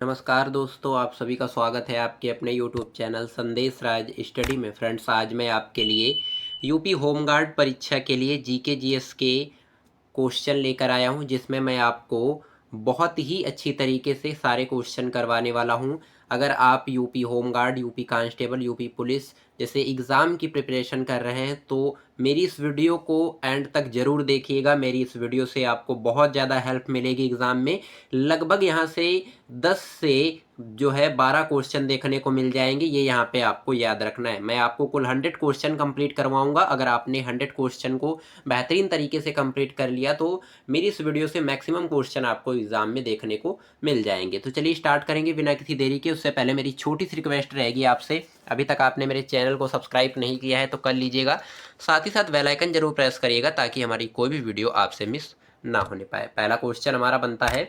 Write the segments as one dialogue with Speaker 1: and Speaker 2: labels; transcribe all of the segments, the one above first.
Speaker 1: नमस्कार दोस्तों, आप सभी का स्वागत है आपके अपने यूट्यूब चैनल संदेश राज स्टडी में। फ्रेंड्स, आज मैं आपके लिए यूपी होमगार्ड परीक्षा के लिए जीके जीएस के क्वेश्चन लेकर आया हूं, जिसमें मैं आपको बहुत ही अच्छी तरीके से सारे क्वेश्चन करवाने वाला हूं। अगर आप UP home guard, UP constable, UP police जैसे एग्ज़ाम की प्रिपरेशन कर रहे हैं तो मेरी इस वीडियो को एंड तक ज़रूर देखिएगा। मेरी इस वीडियो से आपको बहुत ज़्यादा हेल्प मिलेगी एग्ज़ाम में। लगभग यहाँ से 10 से जो है 12 क्वेश्चन देखने को मिल जाएंगे, ये यहाँ पे आपको याद रखना है। मैं आपको कुल 100 क्वेश्चन कंप्लीट करवाऊंगा। अगर आपने 100 क्वेश्चन को बेहतरीन तरीके से कंप्लीट कर लिया तो मेरी इस वीडियो से मैक्सिमम क्वेश्चन आपको एग्जाम में देखने को मिल जाएंगे। तो चलिए स्टार्ट करेंगे बिना किसी देरी के। उससे पहले मेरी छोटी सी रिक्वेस्ट रहेगी आपसे, अभी तक आपने मेरे चैनल को सब्सक्राइब नहीं किया है तो कर लीजिएगा। साथ ही साथ बेल आइकन जरूर प्रेस करिएगा ताकि हमारी कोई भी वीडियो आपसे मिस ना होने पाए। पहला क्वेश्चन हमारा बनता है,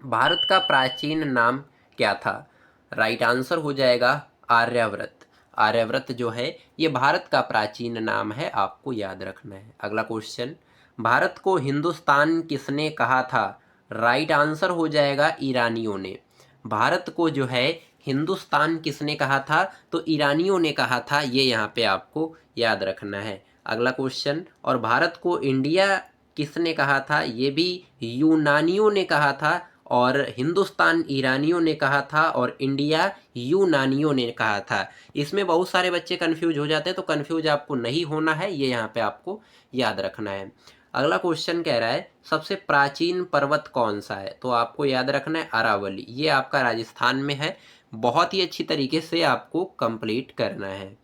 Speaker 1: भारत का प्राचीन नाम क्या था? राइट आंसर हो जाएगा आर्यव्रत। आर्यव्रत जो है ये भारत का प्राचीन नाम है, आपको याद रखना है। अगला क्वेश्चन, भारत को हिंदुस्तान किसने कहा था? राइट आंसर हो जाएगा ईरानियों ने। भारत को जो है हिंदुस्तान किसने कहा था? तो ईरानियों ने कहा था, ये यहाँ पे आपको याद रखना है। अगला क्वेश्चन, और भारत को इंडिया किसने कहा था? ये भी यूनानियों ने कहा था, और हिंदुस्तान ईरानियों ने कहा था, और इंडिया यूनानियों ने कहा था। इसमें बहुत सारे बच्चे कंफ्यूज हो जाते हैं, तो कंफ्यूज आपको नहीं होना है, ये यहाँ पे आपको याद रखना है। अगला क्वेश्चन कह रहा है, सबसे प्राचीन पर्वत कौन सा है? तो आपको याद रखना है अरावली। ये आपका राजस्थान में है। बहुत ही अच्छी तरीके से आपको कंप्लीट करना है।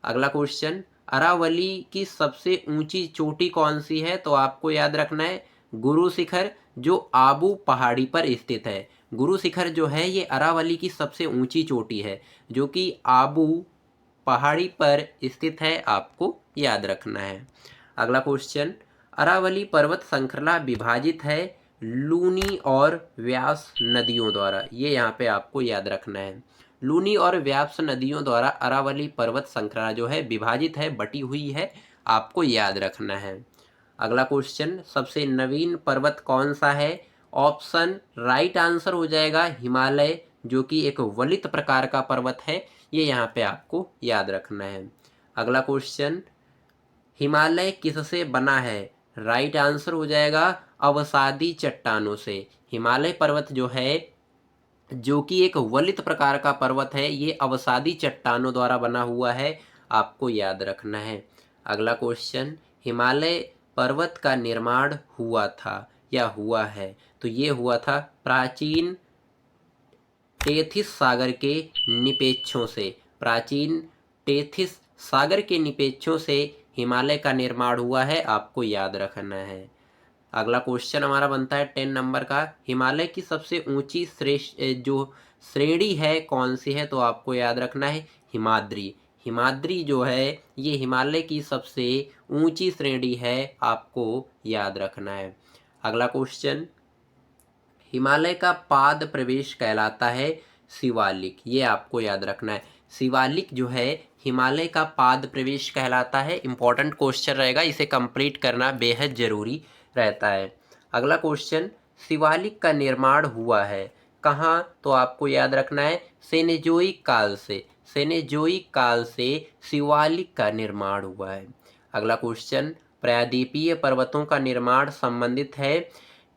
Speaker 1: अगला क्वेश्चन, अरावली की सबसे ऊंची चोटी कौन सी है? तो आपको याद रखना है गुरु शिखर, जो आबू पहाड़ी पर स्थित है। गुरु शिखर जो है ये अरावली की सबसे ऊंची चोटी है, जो कि आबू पहाड़ी पर स्थित है, आपको याद रखना है। अगला क्वेश्चन, अरावली पर्वत श्रृंखला विभाजित है लूनी और व्यास नदियों द्वारा। ये यहाँ पे आपको याद रखना है। लूनी और व्यास नदियों द्वारा अरावली पर्वत श्रृंखला जो है विभाजित है, बटी हुई है, आपको याद रखना है। अगला क्वेश्चन, सबसे नवीन पर्वत कौन सा है? ऑप्शन राइट आंसर हो जाएगा हिमालय, जो कि एक वलित प्रकार का पर्वत है, ये यहाँ पे आपको याद रखना है। अगला क्वेश्चन, हिमालय किससे बना है? राइट आंसर हो जाएगा अवसादी चट्टानों से। हिमालय पर्वत जो है, जो कि एक वलित प्रकार का पर्वत है, ये अवसादी चट्टानों द्वारा बना हुआ है, आपको याद रखना है। अगला क्वेश्चन, हिमालय पर्वत का निर्माण हुआ था या हुआ है? तो ये हुआ था प्राचीन टेथिस सागर के निपेक्षों से। प्राचीन टेथिस सागर के निपेक्षों से हिमालय का निर्माण हुआ है, आपको याद रखना है। अगला क्वेश्चन हमारा बनता है 10 नंबर का, हिमालय की सबसे ऊंची श्रेष्ठ जो श्रेणी है कौन सी है? तो आपको याद रखना है हिमाद्री। हिमाद्री जो है ये हिमालय की सबसे ऊंची श्रेणी है, आपको याद रखना है। अगला क्वेश्चन, हिमालय का पाद प्रवेश कहलाता है शिवालिक। ये आपको याद रखना है। शिवालिक जो है हिमालय का पाद प्रवेश कहलाता है। इंपॉर्टेंट क्वेश्चन रहेगा, इसे कंप्लीट करना बेहद जरूरी रहता है। अगला क्वेश्चन, शिवालिक का निर्माण हुआ है कहाँ? तो आपको याद रखना है सेनेजोइक काल से। सेनेजोइक काल से शिवालिक का निर्माण हुआ है। अगला क्वेश्चन, प्रायद्वीपीय पर्वतों का निर्माण संबंधित है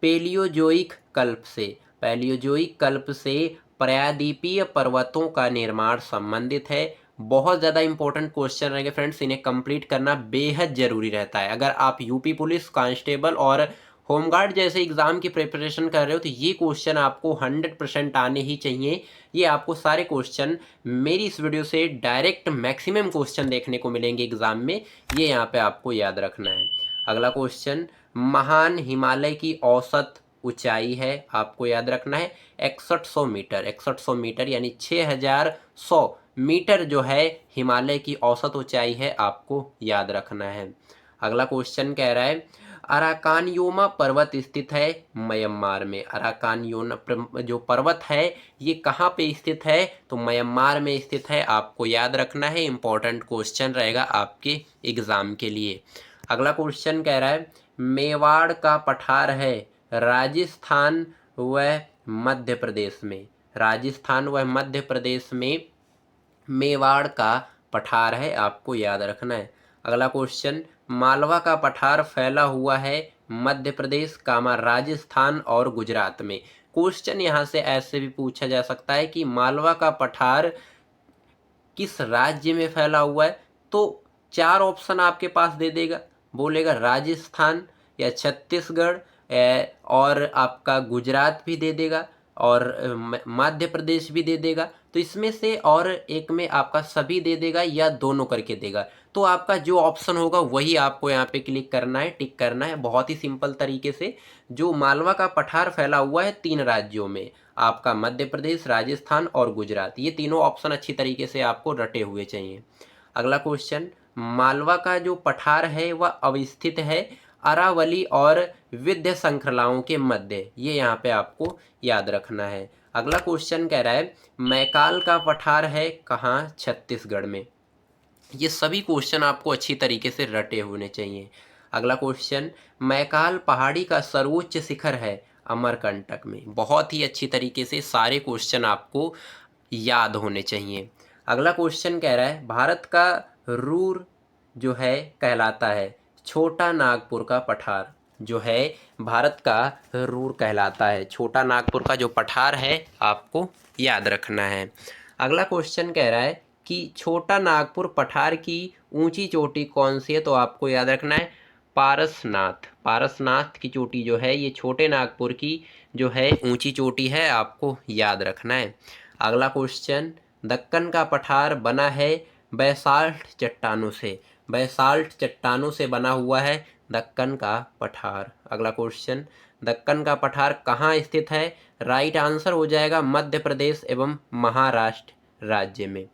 Speaker 1: पेलियोजोइक कल्प से। पेलियोजोइक कल्प से प्रायद्वीपीय पर्वतों का निर्माण संबंधित है। बहुत ज़्यादा इंपॉर्टेंट क्वेश्चन रहेंगे फ्रेंड्स, इन्हें कंप्लीट करना बेहद ज़रूरी रहता है। अगर आप यूपी पुलिस, कांस्टेबल और होमगार्ड जैसे एग्जाम की प्रिपरेशन कर रहे हो तो ये क्वेश्चन आपको 100% आने ही चाहिए। ये आपको सारे क्वेश्चन मेरी इस वीडियो से डायरेक्ट मैक्सिमम क्वेश्चन देखने को मिलेंगे एग्जाम में, ये यहाँ पे आपको याद रखना है। अगला क्वेश्चन, महान हिमालय की औसत ऊंचाई है, आपको याद रखना है 6100 मीटर। 6100 मीटर यानी 6100 मीटर जो है हिमालय की औसत ऊंचाई है, आपको याद रखना है। अगला क्वेश्चन कह रहा है, अराकानयोमा पर्वत स्थित है म्यांमार में। अराकानयोमा जो पर्वत है ये कहाँ पे स्थित है? तो म्यांमार में स्थित है, आपको याद रखना है। इंपॉर्टेंट क्वेश्चन रहेगा आपके एग्जाम के लिए। अगला क्वेश्चन कह रहा है, मेवाड़ का पठार है राजस्थान व मध्य प्रदेश में। राजस्थान व मध्य प्रदेश में मेवाड़ का पठार है, आपको याद रखना है। अगला क्वेश्चन, मालवा का पठार फैला हुआ है मध्य प्रदेश कामा राजस्थान और गुजरात में। क्वेश्चन यहाँ से ऐसे भी पूछा जा सकता है कि मालवा का पठार किस राज्य में फैला हुआ है, तो 4 ऑप्शन आपके पास दे देगा, बोलेगा राजस्थान या छत्तीसगढ़ और आपका गुजरात भी दे देगा और मध्य प्रदेश भी दे देगा। तो इसमें से और एक में आपका सभी दे देगा या दोनों करके देगा। तो आपका जो ऑप्शन होगा वही आपको यहाँ पे क्लिक करना है, टिक करना है, बहुत ही सिंपल तरीके से। जो मालवा का पठार फैला हुआ है 3 राज्यों में, आपका मध्य प्रदेश, राजस्थान और गुजरात, ये तीनों ऑप्शन अच्छी तरीके से आपको रटे हुए चाहिए। अगला क्वेश्चन, मालवा का जो पठार है वह अवस्थित है अरावली और विंध्य श्रृंखलाओं के मध्य, ये यहाँ पे आपको याद रखना है। अगला क्वेश्चन कह रहा है मैकाल का पठार है कहाँ, छत्तीसगढ़ में। ये सभी क्वेश्चन आपको अच्छी तरीके से रटे होने चाहिए। अगला क्वेश्चन, मैकाल पहाड़ी का सर्वोच्च शिखर है अमरकंटक में। बहुत ही अच्छी तरीके से सारे क्वेश्चन आपको याद होने चाहिए। अगला क्वेश्चन कह रहा है भारत का रूर जो है कहलाता है, छोटा नागपुर का पठार जो है भारत का रूर कहलाता है। छोटा नागपुर का जो पठार है आपको याद रखना है। अगला क्वेश्चन कह रहा है कि छोटा नागपुर पठार की ऊंची चोटी कौन सी है, तो आपको याद रखना है पारसनाथ। पारसनाथ की चोटी जो है ये छोटे नागपुर की जो है ऊंची चोटी है, आपको याद रखना है। अगला क्वेश्चन, दक्कन का पठार बना है बैसाल्ट चट्टानों से। बैसाल्ट चट्टानों से बना हुआ है दक्कन का पठार। अगला क्वेश्चन, दक्कन का पठार कहाँ स्थित है, राइट आंसर हो जाएगा मध्य प्रदेश एवं महाराष्ट्र राज्य में।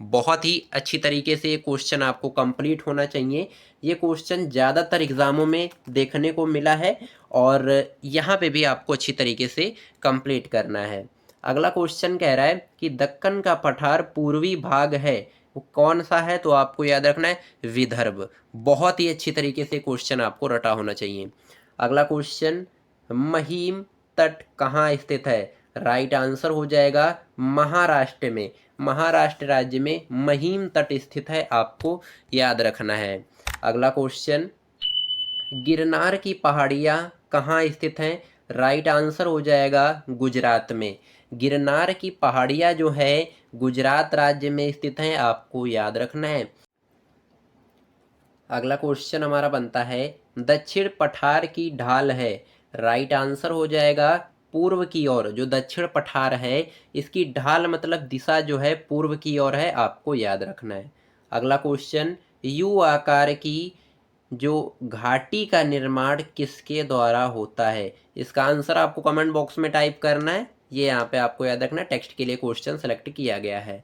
Speaker 1: बहुत ही अच्छी तरीके से ये क्वेश्चन आपको कंप्लीट होना चाहिए। ये क्वेश्चन ज़्यादातर एग्जामों में देखने को मिला है और यहाँ पे भी आपको अच्छी तरीके से कंप्लीट करना है। अगला क्वेश्चन कह रहा है कि दक्कन का पठार पूर्वी भाग है, वो कौन सा है, तो आपको याद रखना है विदर्भ। बहुत ही अच्छी तरीके से क्वेश्चन आपको रटा होना चाहिए। अगला क्वेश्चन, महिम तट कहाँ स्थित है, राइट आंसर हो जाएगा महाराष्ट्र में। महाराष्ट्र राज्य में महिम तट स्थित है, आपको याद रखना है। अगला क्वेश्चन, गिरनार की पहाड़ियाँ कहाँ स्थित हैं, राइट आंसर हो जाएगा गुजरात में। गिरनार की पहाड़ियाँ जो है गुजरात राज्य में स्थित हैं, आपको याद रखना है। अगला क्वेश्चन हमारा बनता है दक्षिण पठार की ढाल है, राइट आंसर हो जाएगा पूर्व की ओर। जो दक्षिण पठार है इसकी ढाल मतलब दिशा जो है पूर्व की ओर है, आपको याद रखना है। अगला क्वेश्चन, यू आकार की जो घाटी का निर्माण किसके द्वारा होता है, इसका आंसर आपको कमेंट बॉक्स में टाइप करना है। ये यहाँ पे आपको याद रखना है, टेक्स्ट के लिए क्वेश्चन सेलेक्ट किया गया है।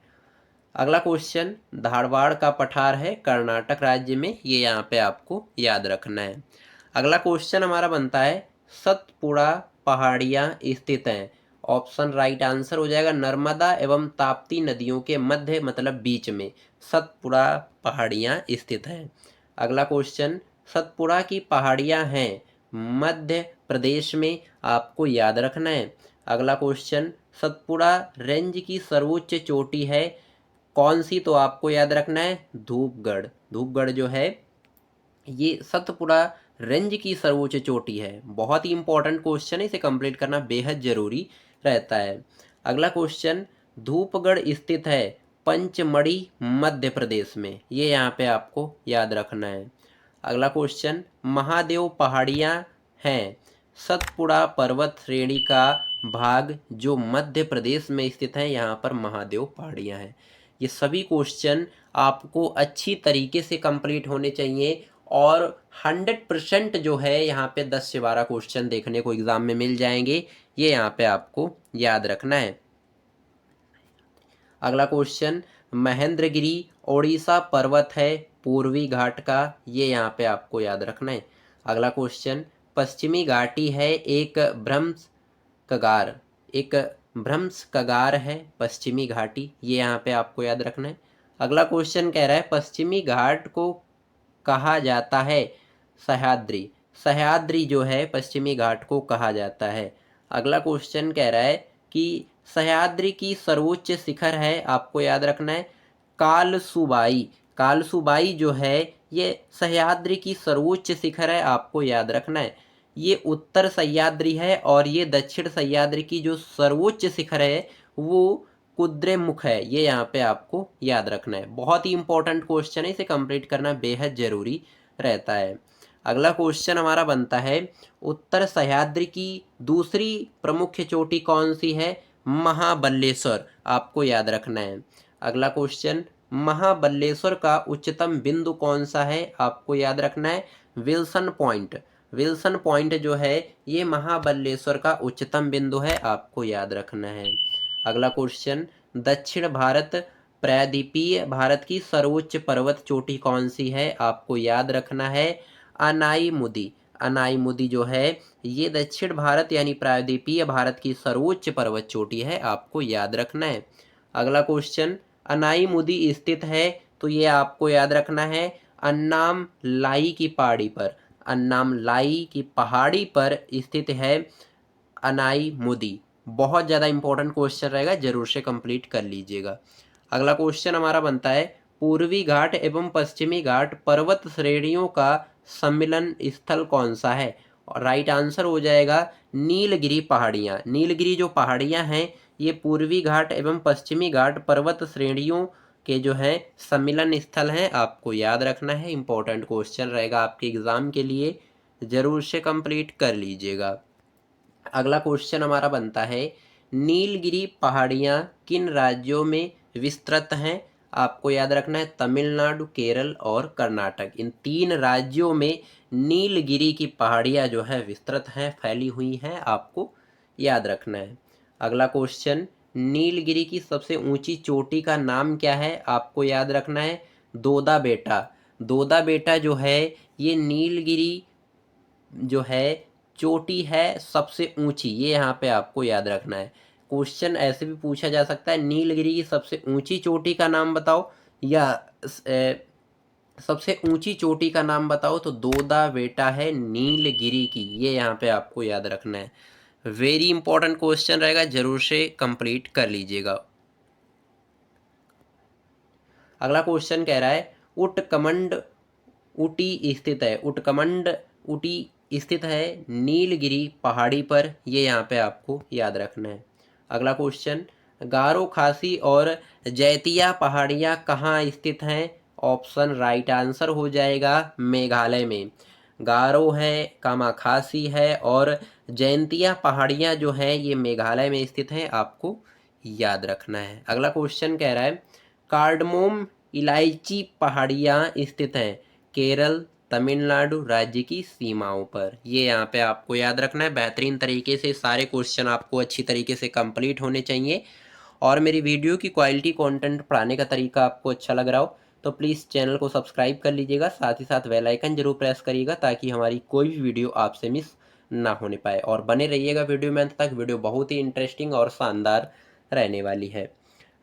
Speaker 1: अगला क्वेश्चन, धारवाड़ का पठार है कर्नाटक राज्य में, ये यहाँ पे आपको याद रखना है। अगला क्वेश्चन हमारा बनता है सतपुड़ा पहाड़ियाँ स्थित हैं, ऑप्शन राइट आंसर हो जाएगा नर्मदा एवं ताप्ती नदियों के मध्य मतलब बीच में सतपुड़ा पहाड़ियाँ स्थित हैं। अगला क्वेश्चन, सतपुड़ा की पहाड़ियाँ हैं मध्य प्रदेश में, आपको याद रखना है। अगला क्वेश्चन, सतपुड़ा रेंज की सर्वोच्च चोटी है कौन सी, तो आपको याद रखना है धूपगढ़। धूपगढ़ जो है ये सतपुड़ा रेंज की सर्वोच्च चोटी है। बहुत ही इंपॉर्टेंट क्वेश्चन है, इसे कंप्लीट करना बेहद जरूरी रहता है। अगला क्वेश्चन, धूपगढ़ स्थित है पंचमढ़ी मध्य प्रदेश में, ये यहाँ पे आपको याद रखना है। अगला क्वेश्चन, महादेव पहाड़ियाँ हैं सतपुड़ा पर्वत श्रेणी का भाग जो मध्य प्रदेश में स्थित है, यहाँ पर महादेव पहाड़ियाँ हैं। ये सभी क्वेश्चन आपको अच्छी तरीके से कंप्लीट होने चाहिए और 100% जो है यहाँ पे 10 से 12 क्वेश्चन देखने को एग्जाम में मिल जाएंगे, ये यहाँ पे आपको याद रखना है। अगला क्वेश्चन, महेंद्रगिरी ओडिशा पर्वत है पूर्वी घाट का, ये यहाँ पे आपको याद रखना है। अगला क्वेश्चन, पश्चिमी घाटी है एक भ्रंश कगार, एक भ्रंश कगार है पश्चिमी घाटी, ये यहाँ पे आपको याद रखना है। अगला क्वेश्चन कह रहा है पश्चिमी घाट को कहा जाता है सह्याद्री। सह्याद्री जो है पश्चिमी घाट को कहा जाता है। अगला क्वेश्चन कह रहा है कि सह्याद्री की सर्वोच्च शिखर है, आपको याद रखना है कालसुबाई। कालसुबाई जो है ये सह्याद्री की सर्वोच्च शिखर है, आपको याद रखना है। ये उत्तर सह्याद्री है और ये दक्षिण सह्याद्री की जो सर्वोच्च शिखर है वो कुद्रेमुख है, ये यहाँ पे आपको याद रखना है। बहुत ही इंपॉर्टेंट क्वेश्चन है, इसे कंप्लीट करना बेहद जरूरी रहता है। अगला क्वेश्चन हमारा बनता है उत्तर सह्याद्री की दूसरी प्रमुख चोटी कौन सी है? महाबलेश्वर, आपको याद रखना है। अगला क्वेश्चन, महाबलेश्वर का उच्चतम बिंदु कौन सा है? आपको याद रखना है विल्सन पॉइंट। विल्सन पॉइंट जो है ये महाबलेश्वर का उच्चतम बिंदु है, आपको याद रखना है। अगला क्वेश्चन, दक्षिण भारत प्रायद्वीपीय भारत की सर्वोच्च पर्वत चोटी कौन सी है? आपको याद रखना है अनाईमुदी। अनाईमुदी जो है ये दक्षिण भारत यानी प्रायद्वीपीय भारत की सर्वोच्च पर्वत चोटी है, आपको याद रखना है। अगला क्वेश्चन, अनाईमुदी स्थित है तो ये आपको याद रखना है अन्नाम लाई की पहाड़ी पर। अन्नाम लाई की पहाड़ी पर स्थित है अनाईमुदी। बहुत ज़्यादा इंपॉर्टेंट क्वेश्चन रहेगा, जरूर से कंप्लीट कर लीजिएगा। अगला क्वेश्चन हमारा बनता है पूर्वी घाट एवं पश्चिमी घाट पर्वत श्रेणियों का सम्मिलन स्थल कौन सा है? और राइट आंसर हो जाएगा नीलगिरी पहाड़ियाँ। नीलगिरी जो पहाड़ियाँ हैं ये पूर्वी घाट एवं पश्चिमी घाट पर्वत श्रेणियों के जो है सम्मिलन स्थल हैं, आपको याद रखना है। इंपॉर्टेंट क्वेश्चन रहेगा आपके एग्जाम के लिए, जरूर से कंप्लीट कर लीजिएगा। अगला क्वेश्चन हमारा बनता है नीलगिरी पहाड़ियाँ किन राज्यों में विस्तृत हैं? आपको याद रखना है तमिलनाडु, केरल और कर्नाटक, इन तीन राज्यों में नीलगिरी की पहाड़ियाँ जो है विस्तृत हैं, फैली हुई हैं, आपको याद रखना है। अगला क्वेश्चन, नीलगिरी की सबसे ऊंची चोटी का नाम क्या है? आपको याद रखना है दोदा बेटा। दोदा बेटा जो है ये नीलगिरी जो है चोटी है सबसे ऊंची, ये यहाँ पे आपको याद रखना है। क्वेश्चन ऐसे भी पूछा जा सकता है नीलगिरी की सबसे ऊंची चोटी का नाम बताओ या सबसे ऊंची चोटी का नाम बताओ, तो दोदा बेटा है नीलगिरी की, ये यहाँ पे आपको याद रखना है। वेरी इंपॉर्टेंट क्वेश्चन रहेगा, जरूर से कंप्लीट कर लीजिएगा। अगला क्वेश्चन कह रहा है उटकमंड ऊटी स्थित है। उटकमंड ऊटी स्थित है नीलगिरी पहाड़ी पर, ये यहाँ पे आपको याद रखना है। अगला क्वेश्चन, गारो खासी और जैतिया पहाड़ियाँ कहाँ स्थित हैं? ऑप्शन राइट आंसर हो जाएगा मेघालय में। गारो है, कामा खासी है और जैंतिया पहाड़ियाँ जो हैं ये मेघालय में स्थित हैं, आपको याद रखना है। अगला क्वेश्चन कह रहा है कार्डमोम इलायची पहाड़ियाँ स्थित हैं केरल, तमिलनाडु राज्य की सीमाओं पर, ये यहाँ पे आपको याद रखना है। बेहतरीन तरीके से सारे क्वेश्चन आपको अच्छी तरीके से कंप्लीट होने चाहिए। और मेरी वीडियो की क्वालिटी, कंटेंट पढ़ाने का तरीका आपको अच्छा लग रहा हो तो प्लीज़ चैनल को सब्सक्राइब कर लीजिएगा, साथ ही साथ बेल आइकन जरूर प्रेस करिएगा ताकि हमारी कोई भी वीडियो आपसे मिस ना होने पाए। और बने रहिएगा वीडियो में अंत तक, वीडियो बहुत ही इंटरेस्टिंग और शानदार रहने वाली है।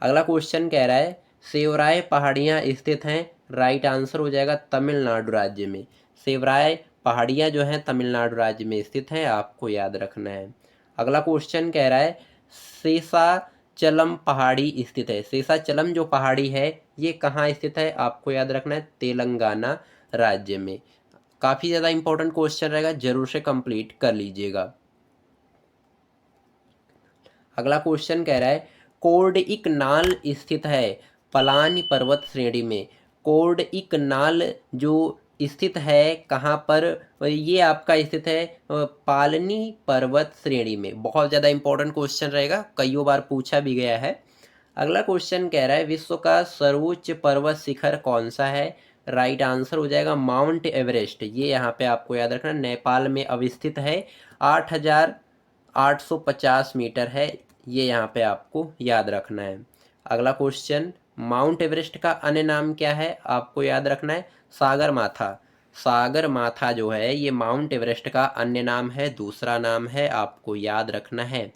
Speaker 1: अगला क्वेश्चन कह रहा है सेवराय पहाड़ियाँ स्थित हैं, राइट आंसर हो जाएगा तमिलनाडु राज्य में। सेवराय पहाड़ियाँ जो हैं तमिलनाडु राज्य में स्थित हैं, आपको याद रखना है। अगला क्वेश्चन कह रहा है शेषाचलम पहाड़ी स्थित है। शेषाचलम जो पहाड़ी है ये कहाँ स्थित है? आपको याद रखना है तेलंगाना राज्य में। काफ़ी ज़्यादा इंपॉर्टेंट क्वेश्चन रहेगा, जरूर से कंप्लीट कर लीजिएगा। अगला क्वेश्चन कह रहा है कोर्डइक नाल स्थित है पलानी पर्वत श्रेणी में। कोर्डइक नाल जो स्थित है कहाँ पर? ये आपका स्थित है पालनी पर्वत श्रेणी में। बहुत ज़्यादा इंपॉर्टेंट क्वेश्चन रहेगा, कईयों बार पूछा भी गया है। अगला क्वेश्चन कह रहा है विश्व का सर्वोच्च पर्वत शिखर कौन सा है? राइट आंसर हो जाएगा माउंट एवरेस्ट। ये यहाँ पे आपको याद रखना, नेपाल में अवस्थित है, 8,850 मीटर है, ये यहाँ पे आपको याद रखना है। अगला क्वेश्चन, माउंट एवरेस्ट का अन्य नाम क्या है? आपको याद रखना है सागर माथा। सागर माथा जो है ये माउंट एवरेस्ट का अन्य नाम है, दूसरा नाम है, आपको याद रखना है।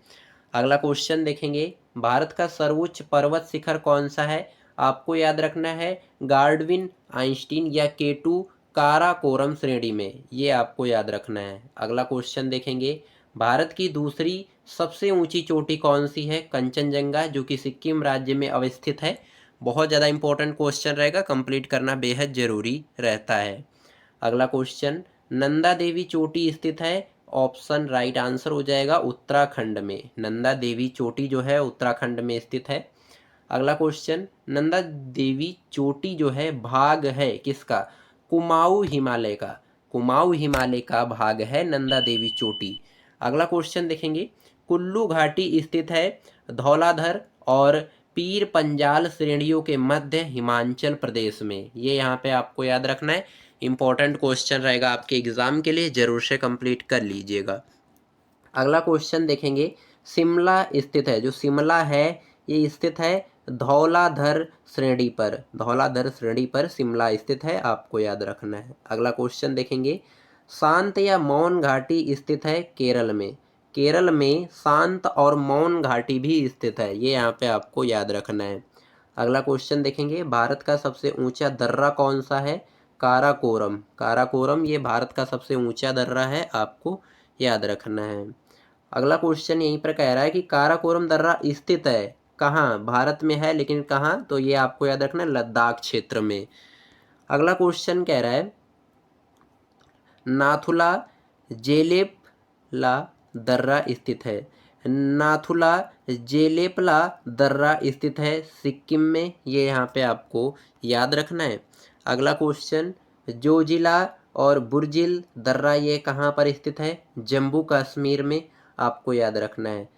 Speaker 1: अगला क्वेश्चन देखेंगे भारत का सर्वोच्च पर्वत शिखर कौन सा है? आपको याद रखना है गार्डविन आइंस्टीन या केटू काराकोरम श्रेणी में, ये आपको याद रखना है। अगला क्वेश्चन देखेंगे भारत की दूसरी सबसे ऊंची चोटी कौन सी है? कंचनजंगा, जो कि सिक्किम राज्य में अवस्थित है। बहुत ज़्यादा इंपॉर्टेंट क्वेश्चन रहेगा, कंप्लीट करना बेहद ज़रूरी रहता है। अगला क्वेश्चन, नंदा देवी चोटी स्थित है? ऑप्शन राइट आंसर हो जाएगा उत्तराखंड में। नंदा देवी चोटी जो है उत्तराखंड में स्थित है। अगला क्वेश्चन, नंदा देवी चोटी जो है भाग है किसका? कुमाऊं हिमालय का। कुमाऊं हिमालय का भाग है नंदा देवी चोटी। अगला क्वेश्चन देखेंगे, कुल्लू घाटी स्थित है धौलाधर और पीर पंजाल श्रेणियों के मध्य हिमाचल प्रदेश में। ये यहाँ पे आपको याद रखना है, इंपॉर्टेंट क्वेश्चन रहेगा आपके एग्जाम के लिए, जरूर से कंप्लीट कर लीजिएगा। अगला क्वेश्चन देखेंगे, शिमला स्थित है, जो शिमला है ये स्थित है धौलाधर श्रेणी पर। धौलाधर श्रेणी पर शिमला स्थित है, आपको याद रखना है। अगला क्वेश्चन देखेंगे, शांत या मौन घाटी स्थित है केरल में। केरल में शांत और मौन घाटी भी स्थित है, ये यहाँ पे आपको याद रखना है। अगला क्वेश्चन देखेंगे, भारत का सबसे ऊंचा दर्रा कौन सा है? काराकोरम। काराकोरम ये भारत का सबसे ऊंचा दर्रा है, आपको याद रखना है। अगला क्वेश्चन यहीं पर कह रहा है कि काराकोरम दर्रा स्थित है कहाँ? भारत में है, लेकिन कहाँ? तो ये आपको याद रखना है लद्दाख क्षेत्र में। अगला क्वेश्चन कह रहा है, नाथुला जेलेपला दर्रा स्थित है। नाथुला जेलेपला दर्रा स्थित है सिक्किम में, ये यहाँ पे आपको याद रखना है। अगला क्वेश्चन, जोजिला और बुर्जिल दर्रा ये कहाँ पर स्थित है? जम्मू कश्मीर में, आपको याद रखना है।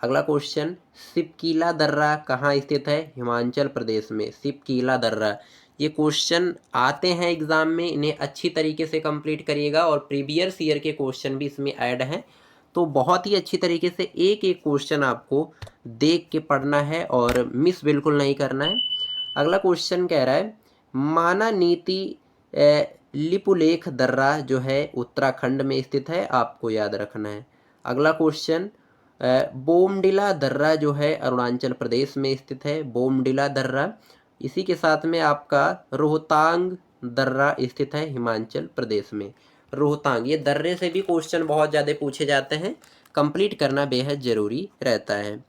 Speaker 1: अगला क्वेश्चन, सिपकीला दर्रा कहाँ स्थित है? हिमाचल प्रदेश में सिपकीला दर्रा। ये क्वेश्चन आते हैं एग्जाम में, इन्हें अच्छी तरीके से कंप्लीट करिएगा और प्रीवियस ईयर के क्वेश्चन भी इसमें ऐड हैं, तो बहुत ही अच्छी तरीके से एक एक क्वेश्चन आपको देख के पढ़ना है और मिस बिल्कुल नहीं करना है। अगला क्वेश्चन कह रहा है, माना नीति लिपुलेख दर्रा जो है उत्तराखंड में स्थित है, आपको याद रखना है। अगला क्वेश्चन, बोमडिला दर्रा जो है अरुणाचल प्रदेश में स्थित है, बोमडिला दर्रा। इसी के साथ में आपका रोहतांग दर्रा स्थित है हिमाचल प्रदेश में। रोहतांग, ये दर्रे से भी क्वेश्चन बहुत ज़्यादा पूछे जाते हैं, कंप्लीट करना बेहद ज़रूरी रहता है।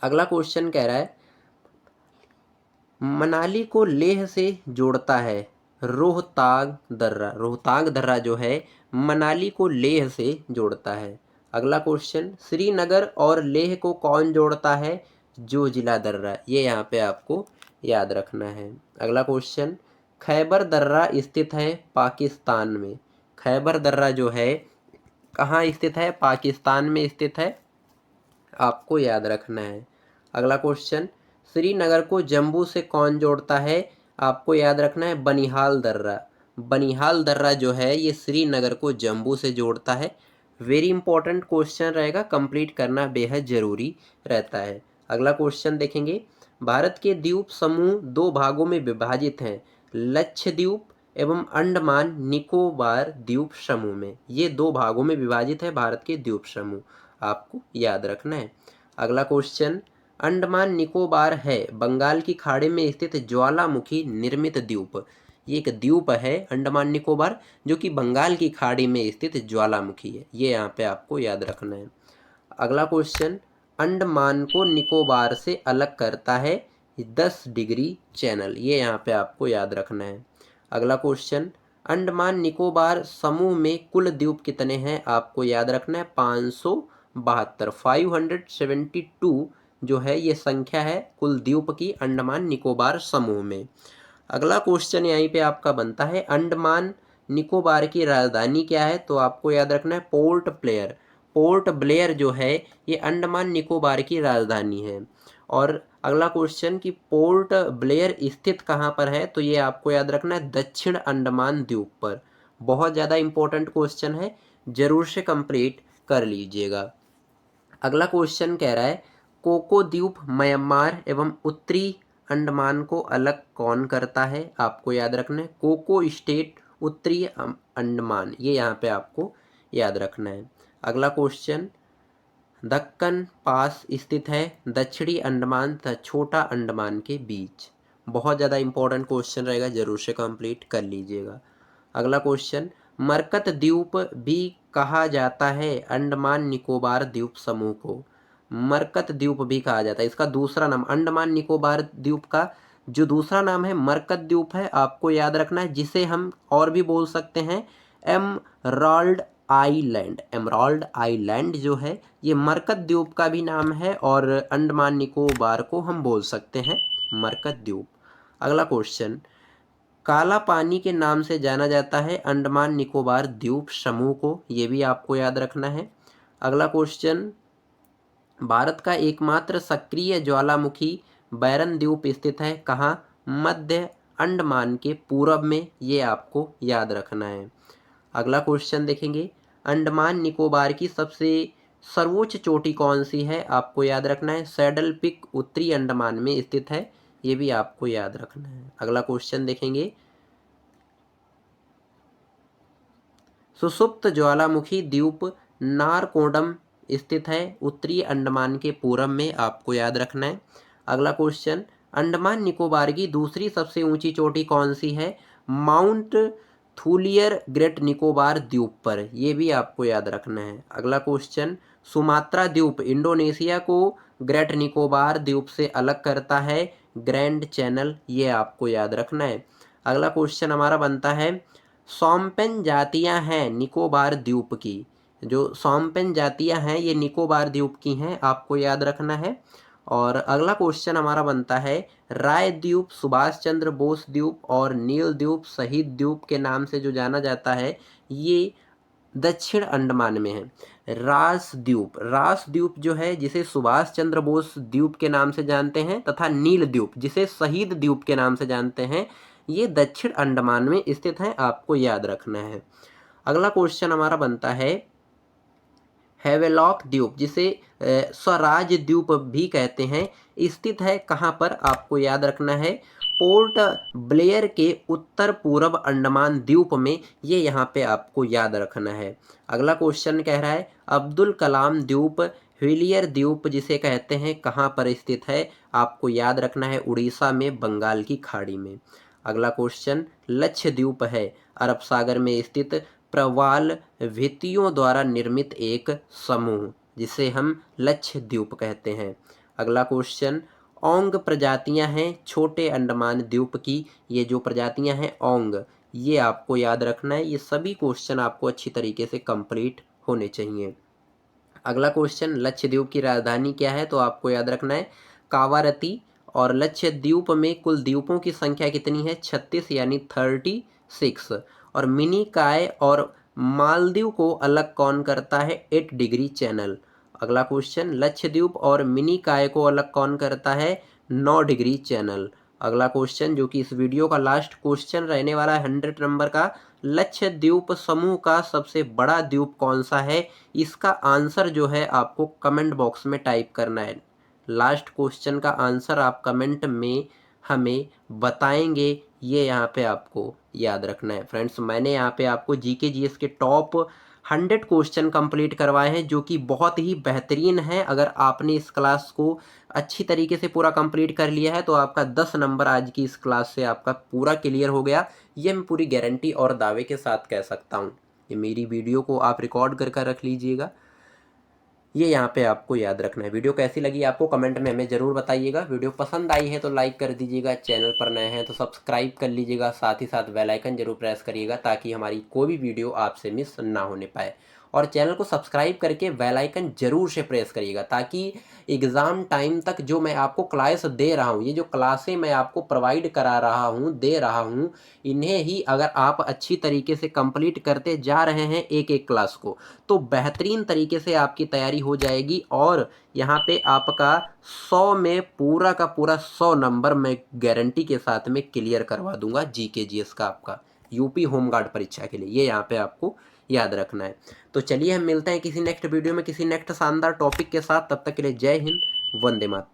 Speaker 1: अगला क्वेश्चन कह रहा है, मनाली को लेह से जोड़ता है रोहतांग दर्रा। रोहतांग दर्रा जो है मनाली को लेह से जोड़ता है। अगला क्वेश्चन, श्रीनगर और लेह को कौन जोड़ता है? जोजिला दर्रा, ये यहाँ पे आपको याद रखना है। अगला क्वेश्चन, खैबर दर्रा स्थित है पाकिस्तान में। खैबर दर्रा जो है कहाँ स्थित है? पाकिस्तान में स्थित है, आपको याद रखना है। अगला क्वेश्चन, श्रीनगर को जम्मू से कौन जोड़ता है? आपको याद रखना है बनिहाल दर्रा। बनिहाल दर्रा जो है ये श्रीनगर को जम्मू से जोड़ता है। वेरी इंपॉर्टेंट क्वेश्चन रहेगा, कंप्लीट करना बेहद ज़रूरी रहता है। अगला क्वेश्चन देखेंगे, भारत के द्वीप समूह दो भागों में विभाजित हैं, लक्षद्वीप एवं अंडमान निकोबार द्वीप समूह में। ये दो भागों में विभाजित है भारत के द्वीप समूह, आपको याद रखना है। अगला क्वेश्चन, अंडमान निकोबार है बंगाल की खाड़ी में स्थित ज्वालामुखी निर्मित द्वीप। ये एक द्वीप है अंडमान निकोबार, जो कि बंगाल की खाड़ी में स्थित ज्वालामुखी है, ये यहाँ पे आपको याद रखना है। अगला क्वेश्चन, अंडमान को निकोबार से अलग करता है 10 डिग्री चैनल, ये यहाँ पे आपको याद रखना है। अगला क्वेश्चन, अंडमान निकोबार समूह में कुल द्वीप कितने हैं? आपको याद रखना है 572, 572 जो है ये संख्या है कुल द्वीप की अंडमान निकोबार समूह में। अगला क्वेश्चन यहीं पे आपका बनता है, अंडमान निकोबार की राजधानी क्या है? तो आपको याद रखना है पोर्ट ब्लेयर। पोर्ट ब्लेयर जो है ये अंडमान निकोबार की राजधानी है। और अगला क्वेश्चन कि पोर्ट ब्लेयर स्थित कहाँ पर है? तो ये आपको याद रखना है दक्षिण अंडमान द्वीप पर। बहुत ज़्यादा इंपॉर्टेंट क्वेश्चन है, जरूर से कंप्लीट कर लीजिएगा। अगला क्वेश्चन कह रहा है, कोको द्वीप म्यांमार एवं उत्तरी अंडमान को अलग कौन करता है? आपको याद रखना है कोको स्टेट उत्तरी अंडमान, ये यहाँ पे आपको याद रखना है। अगला क्वेश्चन, दक्कन पास स्थित है दक्षिणी अंडमान तथा छोटा अंडमान के बीच। बहुत ज़्यादा इंपॉर्टेंट क्वेश्चन रहेगा, जरूर से कंप्लीट कर लीजिएगा। अगला क्वेश्चन, मरकत द्वीप भी कहा जाता है अंडमान निकोबार द्वीप समूह को। मरकत द्वीप भी कहा जाता है, इसका दूसरा नाम अंडमान निकोबार द्वीप का जो दूसरा नाम है मरकत द्वीप है, आपको याद रखना है, जिसे हम और भी बोल सकते हैं एमराल्ड आइलैंड। एमराल्ड आइलैंड जो है ये मरकत द्वीप का भी नाम है और अंडमान निकोबार को हम बोल सकते हैं मरकत द्वीप। अगला क्वेश्चन, काला पानी के नाम से जाना जाता है अंडमान निकोबार द्वीप समूह को, ये भी आपको याद रखना है। अगला क्वेश्चन, भारत का एकमात्र सक्रिय ज्वालामुखी बैरन द्वीप स्थित है कहाँ? मध्य अंडमान के पूरब में, ये आपको याद रखना है। अगला क्वेश्चन देखेंगे, अंडमान निकोबार की सबसे सर्वोच्च चोटी कौन सी है? आपको याद रखना है सैडल पिक उत्तरी अंडमान में स्थित है, ये भी आपको याद रखना है। अगला क्वेश्चन देखेंगे, सुषुप्त ज्वालामुखी द्वीप नारकोंडम स्थित है उत्तरी अंडमान के पूरब में, आपको याद रखना है। अगला क्वेश्चन, अंडमान निकोबार की दूसरी सबसे ऊंची चोटी कौन सी है? माउंट थूलियर ग्रेट निकोबार द्वीप पर, यह भी आपको याद रखना है। अगला क्वेश्चन, सुमात्रा द्वीप इंडोनेशिया को ग्रेट निकोबार द्वीप से अलग करता है ग्रैंड चैनल, ये आपको याद रखना है। अगला क्वेश्चन हमारा बनता है, सौम्पेन जातियां हैं निकोबार द्वीप की, जो सौम्पेन जातियां हैं ये निकोबार द्वीप की हैं, आपको याद रखना है। और अगला क्वेश्चन हमारा बनता है, राय द्वीप, सुभाष चंद्र बोस द्वीप और नील द्वीप शहीद द्वीप के नाम से जो जाना जाता है ये दक्षिण अंडमान में है। रास द्वीप जो है जिसे सुभाष चंद्र बोस द्वीप के नाम से जानते हैं तथा नील द्वीप जिसे शहीद द्वीप के नाम से जानते हैं, ये दक्षिण अंडमान में स्थित है, आपको याद रखना है। अगला क्वेश्चन हमारा बनता है, हैवेलॉक द्वीप जिसे स्वराज द्वीप भी कहते हैं, स्थित है कहाँ पर? आपको याद रखना है पोर्ट ब्लेयर के उत्तर पूर्व अंडमान द्वीप में, ये यहाँ पे आपको याद रखना है। अगला क्वेश्चन कह रहा है, अब्दुल कलाम द्वीप व्हीलियर द्वीप जिसे कहते हैं कहाँ पर स्थित है? आपको याद रखना है उड़ीसा में बंगाल की खाड़ी में। अगला क्वेश्चन, लक्षद्वीप है अरब सागर में स्थित प्रवाल भित्तियों द्वारा निर्मित एक समूह जिसे हम लक्षद्वीप कहते हैं। अगला क्वेश्चन, ओंग प्रजातियां हैं छोटे अंडमान द्वीप की, ये जो प्रजातियां हैं ओंग, ये आपको याद रखना है। ये सभी क्वेश्चन आपको अच्छी तरीके से कंप्लीट होने चाहिए। अगला क्वेश्चन, लक्षद्वीप की राजधानी क्या है? तो आपको याद रखना है कावारती। और लक्षद्वीप में कुल द्वीपों की संख्या कितनी है? 36 यानी 36। और मिनिकॉय और मालदीव को अलग कौन करता है? 8 डिग्री चैनल। अगला क्वेश्चन, लक्षद्वीप और मिनिकॉय को अलग कौन करता है? 9 डिग्री चैनल। अगला क्वेश्चन जो कि इस वीडियो का लास्ट क्वेश्चन रहने वाला है 100 नंबर का, लक्षद्वीप समूह का सबसे बड़ा द्वीप कौन सा है? इसका आंसर जो है आपको कमेंट बॉक्स में टाइप करना है। लास्ट क्वेश्चन का आंसर आप कमेंट में हमें बताएंगे, ये यहाँ पे आपको याद रखना है। फ्रेंड्स, मैंने यहाँ पे आपको जीके जीएस के टॉप 100 क्वेश्चन कंप्लीट करवाए हैं जो कि बहुत ही बेहतरीन है। अगर आपने इस क्लास को अच्छी तरीके से पूरा कंप्लीट कर लिया है तो आपका 10 नंबर आज की इस क्लास से आपका पूरा क्लियर हो गया, ये मैं पूरी गारंटी और दावे के साथ कह सकता हूँ। ये मेरी वीडियो को आप रिकॉर्ड कर रख लीजिएगा, ये यहाँ पे आपको याद रखना है। वीडियो कैसी लगी आपको कमेंट में हमें ज़रूर बताइएगा। वीडियो पसंद आई है तो लाइक कर दीजिएगा, चैनल पर नए हैं तो सब्सक्राइब कर लीजिएगा, साथ ही साथ बेल आइकन जरूर प्रेस करिएगा ताकि हमारी कोई भी वीडियो आपसे मिस ना होने पाए। और चैनल को सब्सक्राइब करके बेल आइकन जरूर से प्रेस करिएगा ताकि एग्ज़ाम टाइम तक जो मैं आपको क्लास दे रहा हूँ, ये जो क्लासें मैं आपको प्रोवाइड करा रहा हूँ, दे रहा हूँ, इन्हें ही अगर आप अच्छी तरीके से कंप्लीट करते जा रहे हैं एक एक क्लास को, तो बेहतरीन तरीके से आपकी तैयारी हो जाएगी। और यहाँ पे आपका 100 में पूरा का पूरा 100 नंबर मैं गारंटी के साथ में क्लियर करवा दूंगा जीके जीएस का आपका यूपी होमगार्ड परीक्षा के लिए, ये यहाँ पे आपको याद रखना है। तो चलिए हम मिलते हैं किसी नेक्स्ट वीडियो में किसी नेक्स्ट शानदार टॉपिक के साथ, तब तक के लिए जय हिंद, वंदे मातरम।